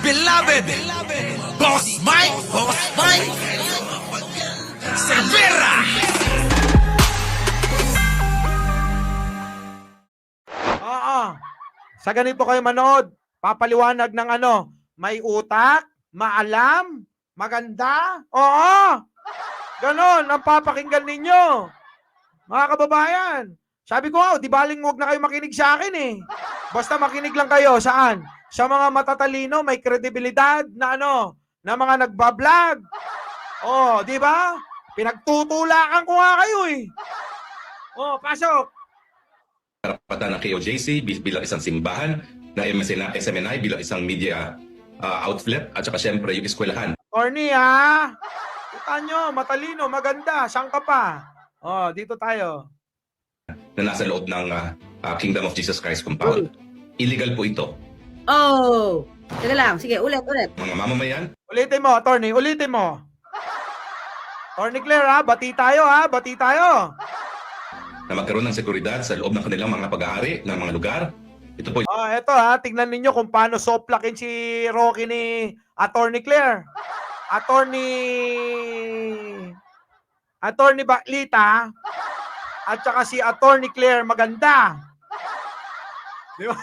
beloved Boss Mike Cervera. Oo. Sa ganito kayo manood, papaliwanag ng may utak, maalam, maganda. Oo. Ganon ang papakinggan ninyo. Mga kababayan, sabi ko di baling huwag na kayo makinig sa akin eh. Basta makinig lang kayo, saan? Sa mga matatalino, may kredibilidad na na mga nagbablog. Oh, di ba? Pinagtutulakan ko nga kayo eh. Oh, pasok. Karapatan ng KOJC bilang isang simbahan, na SMNI bilang isang media outlet, at saka siyempre yung eskwelahan. Corny ha? Kita nyo, matalino, maganda. Saan ka pa? Oh, dito tayo. Na nasa loob ng Kingdom of Jesus Christ compound. Illegal po ito. Oh! Teka lang, sige, ulit. Mga mamamayan, Ulitin mo, attorney. Ulitin mo. Attorney Claire ha? Bati tayo ha? Bati tayo. na magkaroon ng seguridad sa loob ng kanilang mga pag-aari ng mga lugar. Ito po Oh, eto ha. Tingnan ninyo kung paano soplakin si Rocky ni Attorney Claire. Attorney Baklita at saka si Attorney Claire Maganda. Di ba?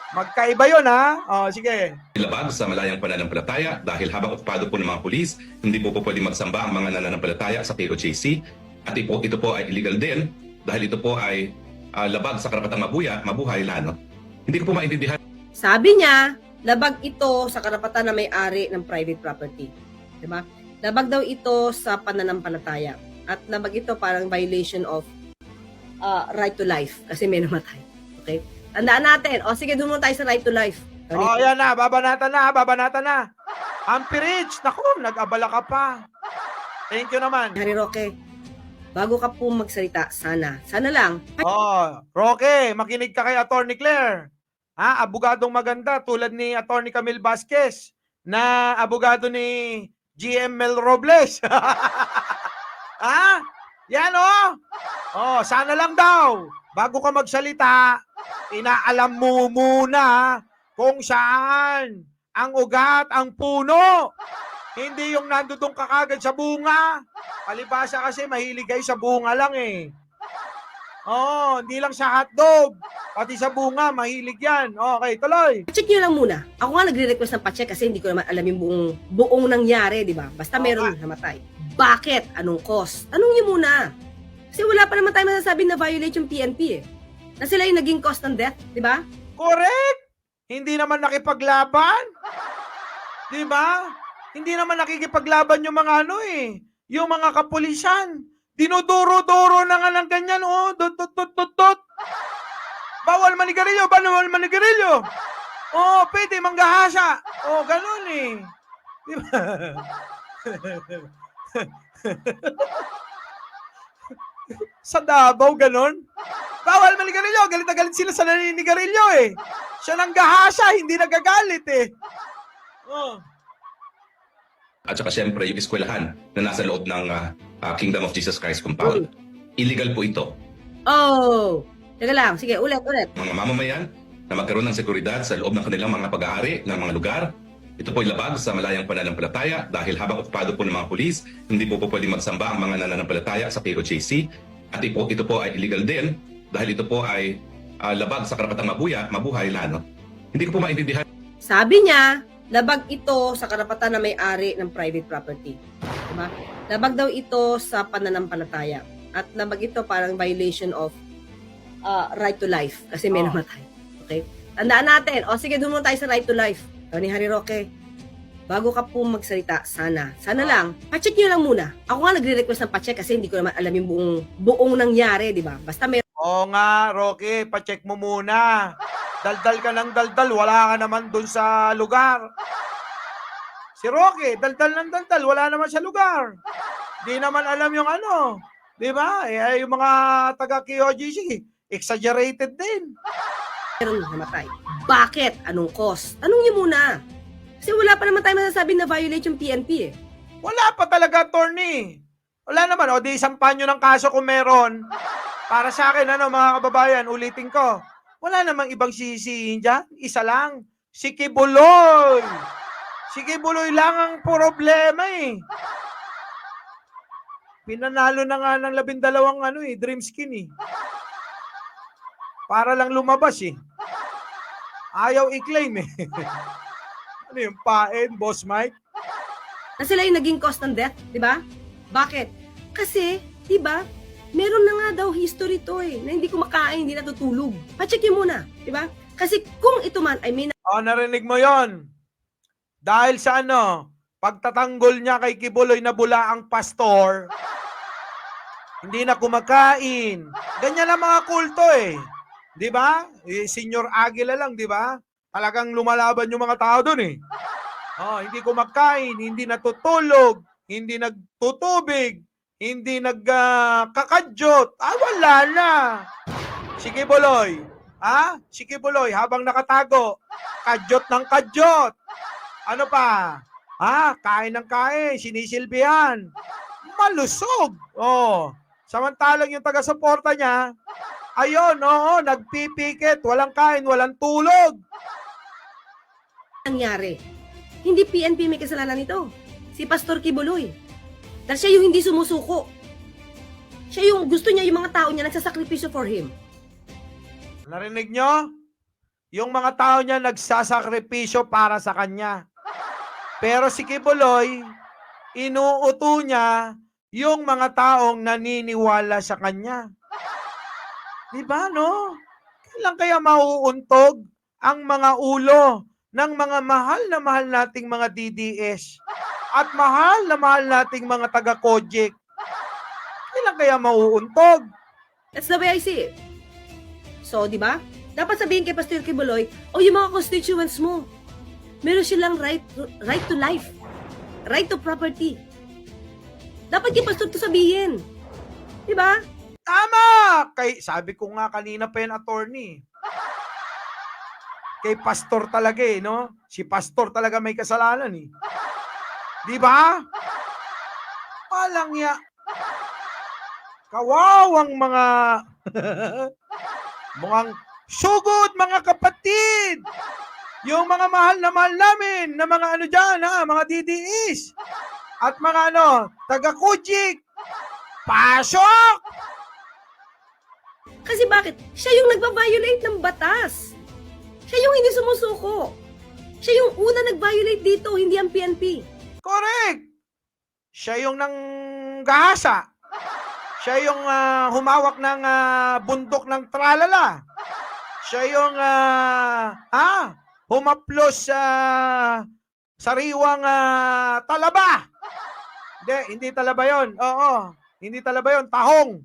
Magkaiba yun ha. Oh, sige. labag sa malayang pananampalataya dahil habang okupado po ng mga pulis, hindi po pwede magsamba ang mga nananampalataya sa KOJC. At ito po ay illegal din dahil ito po ay labag sa karapatang mabuhay lalo. Hindi ko po maintindihan. Sabi niya, labag ito sa karapatan na may-ari ng private property. Diba? Labag daw ito sa pananampalataya. At labag ito parang violation of right to life kasi may namatay. Okay? Tandaan natin. O sige, doon muna tayo sa right to life. Oh, yan na. Babanatan na. Ampirage. Naku, nag-abala ka pa. Thank you naman. Harry Roque, bago ka po magsalita, sana lang, Oh, Roque, makinig ka kay Attorney Claire. Ha, abogadong maganda tulad ni Attorney Camille Vasquez na abogado ni GM Mel Robles. Ha? Yan oh. Oh, sana lang daw. Bago ka magsalita, inaalam mo muna kung saan ang ugat, ang puno. Hindi yung nandudong ka kagad sa bunga. Palibasa kasi mahilig kayo sa bunga lang eh. Oh, hindi lang sa hotdog. Pati sa bunga, mahilig yan. Okay, tuloy. check nyo lang muna. Ako nga nagre-request ng pa-check kasi hindi ko naman alam yung buong nangyari, di ba? Basta meron namatay. Bakit? Anong cause? Tanong nyo muna. Kasi wala pa naman tayo masasabi na violate yung PNP eh. Na sila yung naging cause ng death, di ba? Correct. Hindi naman nakipaglaban. Di ba? Hindi naman nakikipaglaban yung mga yung mga kapulisan. Dinuduro-duro na nga ng ganyan, oh. Dot. Bawal manigarilyo, bawal manigarilyo. Oh, pwede manggahasa. Oh, ganun eh. Di ba? Sa Davao, ganun. Bawal manigarilyo. Galit na galit sila sa naninigarilyo eh. Siya nang gahasa, hindi nagagalit eh. Oh. At saka siyempre yung eskwelahan na nasa loob ng Kingdom of Jesus Christ compound. Illegal po ito. Oh! Teka lang, sige, ulit. Mga mamamayan na magkaroon ng seguridad sa loob ng kanilang mga pag-aari ng mga lugar. Ito po ay labag sa malayang pananampalataya dahil habang okupado po ng mga pulis, hindi po pwede magsamba ang mga nananampalataya sa KOJC. At ito po ay illegal din dahil ito po ay labag sa karapatang mabuhay lalo. Hindi ko po maintindihan. Sabi niya, labag ito sa karapatan na may-ari ng private property. Diba? Labag daw ito sa pananampalataya. At labag ito parang violation of right to life kasi may namatay. Okay? Tandaan natin. O sige, doon muna tayo sa right to life. Tony Harry Roque, bago ka po magsalita, sana lang, pa-check nyo lang muna. Ako nga nagre-request ng pa-check kasi hindi ko naman alam yung buong nangyari, di ba? Basta meron. Oo nga, Rocky, pacheck mo muna. Daldal ka ng daldal, wala ka naman dun sa lugar. Si Rocky, daldal ng daldal, wala naman sa lugar. Di naman alam yung di ba? Eh, yung mga taga-KOGC, exaggerated din. Meron namatay. Bakit? Anong cause? Tanong niyo muna. Kasi wala pa naman tayo masasabi na violate yung PNP eh. Wala pa talaga, attorney. Wala naman. O di isampan nyo ng kaso kung meron. Para sa akin, mga kababayan, ulitin ko. Wala namang ibang sisihin dyan. Isa lang. Si Kibuloy. Si Kibuloy lang ang problema eh. Pinanalo na nga ng 12 dream skin eh. Para lang lumabas eh. Ayaw i-claim eh. Ano yung pain, Boss Mike? Na sila yung naging cause ng death, di ba? Bakit? Kasi, di ba, meron na nga daw history to eh, na hindi kumakain, hindi natutulog. Pacheck mo muna, di ba? Kasi kung ito man ay may Narinig mo yon. Dahil sa pagtatanggol niya kay Kibuloy na bula ang pastor, hindi na kumakain. Ganyan ang mga kulto eh. Di ba? Senior Aguila lang, di ba? Talagang lumalaban yung mga tao doon eh. Hindi kumakain, hindi natutulog, hindi nagtutubig, hindi nagkakadyot. Wala na. Si Kibuloy. Si Kibuloy habang nakatago, kadyot ng kadyot. Ano pa? Kain ng kain, sinisilbihan. Malusog. Samantalang yung taga-suporta niya, ayun, nagpipikit, walang kain, walang tulog. nangyari. Hindi PNP may kasalanan nito. Si Pastor Kibuloy. Dahil siya yung hindi sumusuko. Siya yung gusto niya, yung mga tao niya nagsasakripisyo for him. Narinig nyo? Yung mga tao niya nagsasakripisyo para sa kanya. Pero si Kibuloy, inuuto niya yung mga taong naniniwala sa kanya. Diba, no? Kailan kaya mauuntog ang mga ulo ng mga mahal nating mga DDS at mahal nating mga taga-Kojek? Kailan kaya mauuntog? That's the way I see it. So, di ba? Dapat sabihin kay Pastor Kibuloy, yung mga constituents mo, meron silang right to life, right to property. Dapat kay Pastor to sabihin. Di ba? Tama! Sabi ko nga kanina pa yung attorney. Kay Pastor talaga no? Si Pastor talaga may kasalanan eh. Di ba? Walang ya. Kawawang mga mukhang sugod mga kapatid. Yung mga mahal namin na mga dyan mga DDS. At mga taga-Kujik. Pasok! Kasi bakit? Siya yung nagpa-violate ng batas. Siya yung hindi sumusuko. Siya yung una nag-violate dito, hindi ang PNP. Correct! Siya yung nanggahasa. Siya yung humawak ng bundok ng tralala. Siya yung humaplos sa sariwang talaba. Hindi talaba yon. Oo, hindi talaba yon, tahong.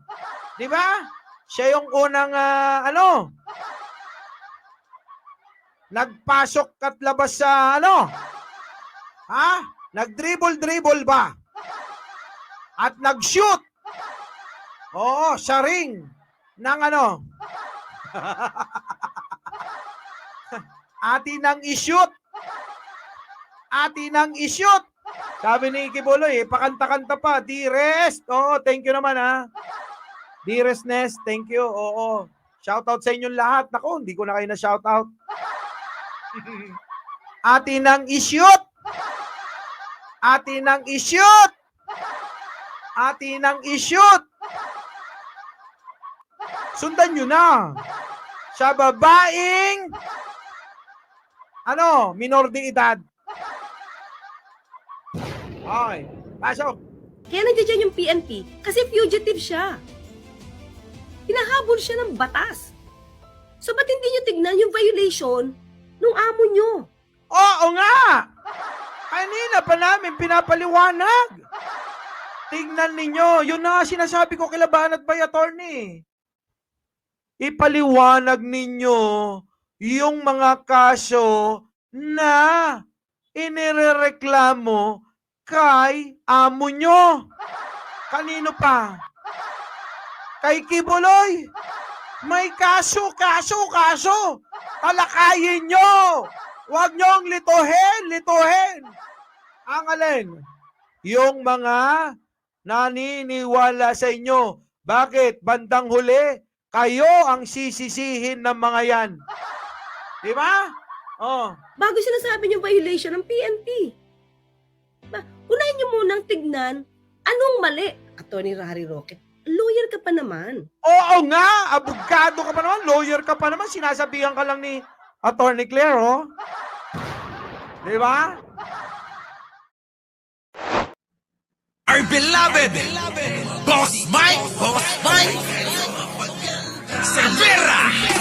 Di ba? Siya yung unang nagpasok at labas sa nagdribble ba? At nag-shoot. Oo, sa ring ng Ati nang i-shoot. Ati nang i-shoot. Sabi ni Kibuloy, pakanta-kanta pa, Dearest. Oo, thank you naman Dearestness, thank you. Oo. Shoutout sa inyong lahat. Naku, hindi ko na kayo na shoutout. Ati nang i-shoot. Ati nang i-shoot. Ati nang i-shoot. Sundan nyo na. Sa babaeng minor de edad. Okay, pasok. Kaya nandiyan yung PNP kasi fugitive siya. Hinahabol siya ng batas. So, ba't hindi nyo tignan yung violation nung amo nyo? Oo nga! Kanina pa namin pinapaliwanag. Tignan ninyo. Yun na sinasabi ko kila Banat Bay Attorney. Ipaliwanag ninyo yung mga kaso na inirereklamo kay amo nyo. Kanino pa? Kay Kibuloy. May kaso. Talakayin nyo. Huwag nyong lituhin. Ang alin? Yung mga naniniwala sa inyo. Bakit? Bandang huli, kayo ang sisisihin ng mga yan. Di ba? Oh. bago sinasabi niyo violation ng PNP. Unahin niyo munang tignan anong mali. Attorney Harry Roque, lawyer ka pa naman. Oo nga, abogado ka pa naman, lawyer ka pa naman, sinasabihan ka lang ni Attorney Claire, oh. Di ba? Our beloved Boss Mike Cervera.